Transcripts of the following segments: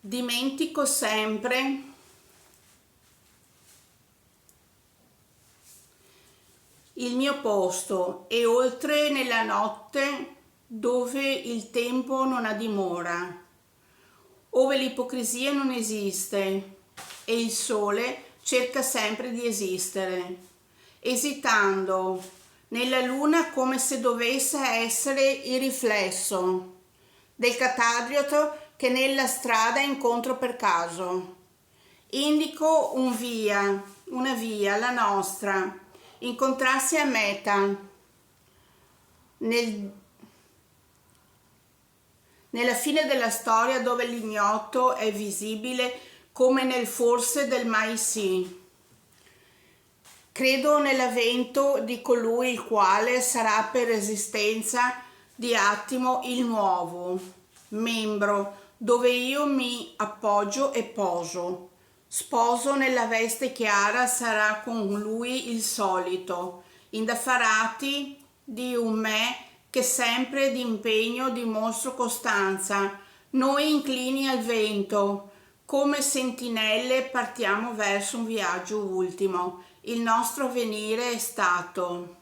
Dimentico sempre il mio posto e oltre nella notte dove il tempo non ha dimora, ove l'ipocrisia non esiste e il sole cerca sempre di esistere, esitando nella luna come se dovesse essere il riflesso del catadrato che nella strada incontro per caso. Indico una via, la nostra, incontrarsi a meta, nella fine della storia dove l'ignoto è visibile come nel forse del mai sì. Credo nell'avvento di colui il quale sarà per esistenza di attimo il nuovo membro dove io mi appoggio e poso. Sposo nella veste chiara sarà con lui il solito, indaffarati di un me che sempre d'impegno dimostro costanza. Noi inclini al vento, come sentinelle partiamo verso un viaggio ultimo. Il nostro avvenire è stato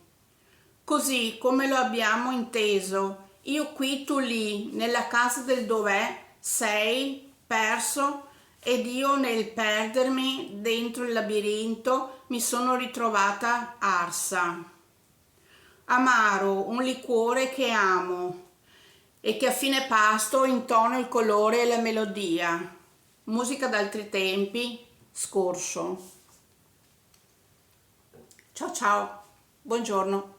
così come lo abbiamo inteso, io qui, tu lì, nella casa del dov'è, sei perso ed io nel perdermi dentro il labirinto mi sono ritrovata arsa. Amaro, un liquore che amo e che a fine pasto intona il colore e la melodia. Musica d'altri tempi, scorso. Ciao ciao, buongiorno.